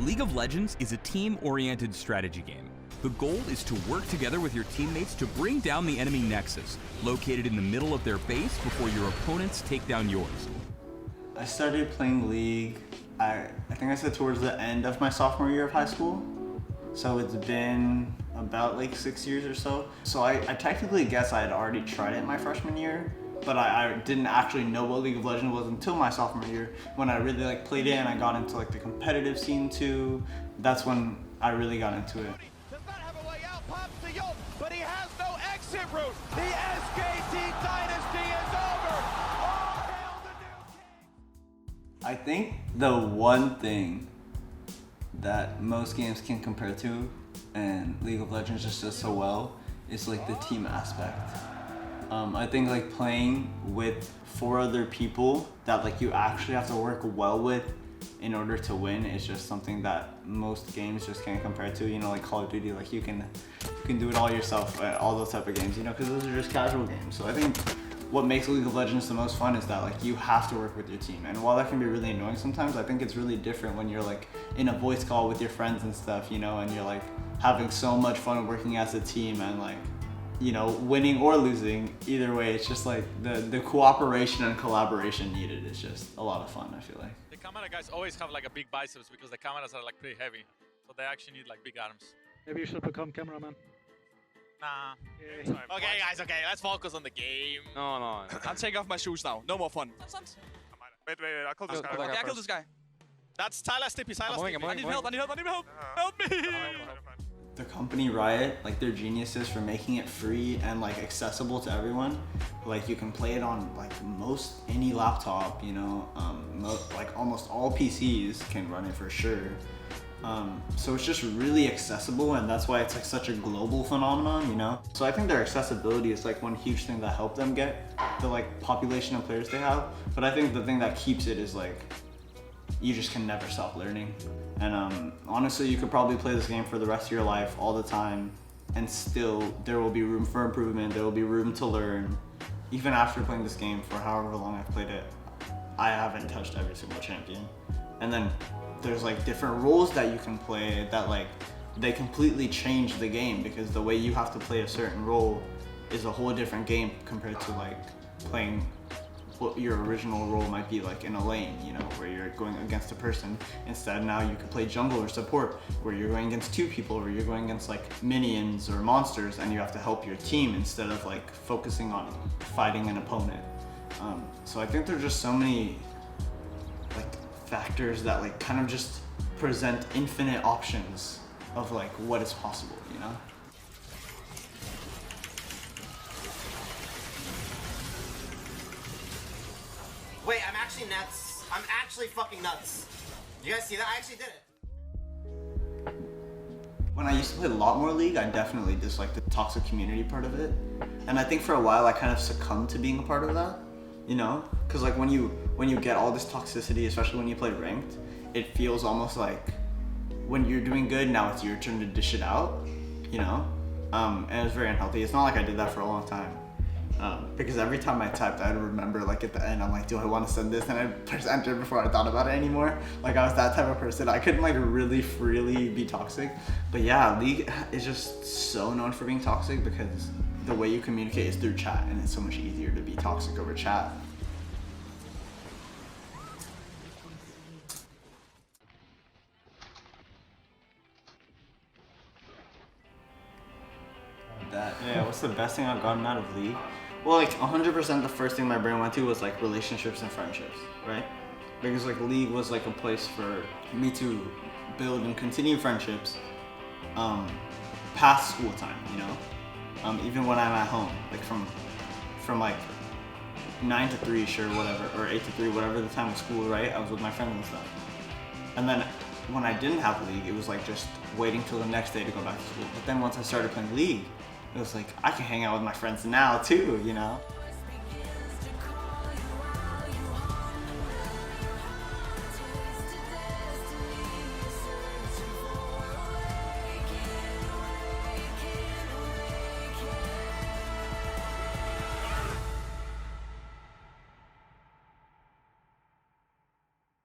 League of Legends is a team-oriented strategy game. The goal is to work together with your teammates to bring down the enemy Nexus, located in the middle of their base before your opponents take down yours. I started playing League, I think I said towards the end of my sophomore year of high school. So it's been about like 6 years or so. So I technically guess I had already tried it my freshman year, but I didn't actually know what League of Legends was until my sophomore year when I really like played it and I got into like the competitive scene too. That's when I really got into it. Does not have a way out, pops to Yolt, but he has no exit route. The SKT dynasty is over. All hail the new king. I think the one thing that most games can compare to and League of Legends just does so well is like the team aspect. I think like playing with 4 other people that like you actually have to work well with in order to win is just something that most games just can't compare to. You know, like Call of Duty, like you can do it all yourself, all those type of games, you know, because those are just casual games. So I think what makes League of Legends the most fun is that like you have to work with your team, and while that can be really annoying sometimes, I think it's really different when you're like in a voice call with your friends and stuff, you know, and you're like having so much fun working as a team and like, you know, winning or losing, either way, it's just like the cooperation and collaboration needed is just a lot of fun, I feel like. The camera guys always have like a big biceps because the cameras are like pretty heavy, so they actually need like big arms. Maybe you should become cameraman. Nah. Yeah. Okay guys, okay, let's focus on the game. No, no. I'm taking off my shoes now. No more fun. Wait, I killed this guy. Okay, I killed this guy. That's Tyler Stippy, Tyler I'm Stippy. moving, I need help, I need help, I need help. Help me! The company Riot, like they're geniuses for making it free and like accessible to everyone. Like you can play it on like most any laptop, you know, like almost all PCs can run it for sure. So it's just really accessible, and that's why it's like such a global phenomenon, you know? So I think their accessibility is like one huge thing that helped them get the like population of players they have. But I think the thing that keeps it is like, you just can never stop learning. And honestly, you could probably play this game for the rest of your life all the time, and still there will be room for improvement, there will be room to learn. Even after playing this game for however long I've played it, I haven't touched every single champion. And then there's like different roles that you can play that like, they completely change the game, because the way you have to play a certain role is a whole different game compared to like playing what your original role might be like in a lane, you know, where you're going against a person. Instead, now you can play jungle or support, where you're going against 2 people, or you're going against like minions or monsters, and you have to help your team instead of like focusing on fighting an opponent. So I think there's just so many like factors that like kind of just present infinite options of like what is possible, you know? Wait, I'm actually nuts. I'm actually fucking nuts. You guys see that? I actually did it. When I used to play a lot more League, I definitely disliked the toxic community part of it. And I think for a while I kind of succumbed to being a part of that, you know? Because like when you get all this toxicity, especially when you play ranked, it feels almost like when you're doing good, now it's your turn to dish it out, you know? And it was very unhealthy. It's not like I did that for a long time. Because every time I typed, I'd remember like at the end, I'm like, do I want to send this? And I'd press enter before I thought about it anymore. Like I was that type of person. I couldn't like really freely be toxic. But yeah, League is just so known for being toxic because the way you communicate is through chat, and it's so much easier to be toxic over chat. Yeah, what's the best thing I've gotten out of League? Well, like 100% the first thing my brain went to was like relationships and friendships, right? Because like League was like a place for me to build and continue friendships past school time, you know? Even when I'm at home, like from like 9 to 3, sure, whatever, or 8 to 3, whatever the time of school, right? I was with my friends and stuff. And then when I didn't have League, it was like just waiting till the next day to go back to school. But then once I started playing League, it was like, I can hang out with my friends now too, you know?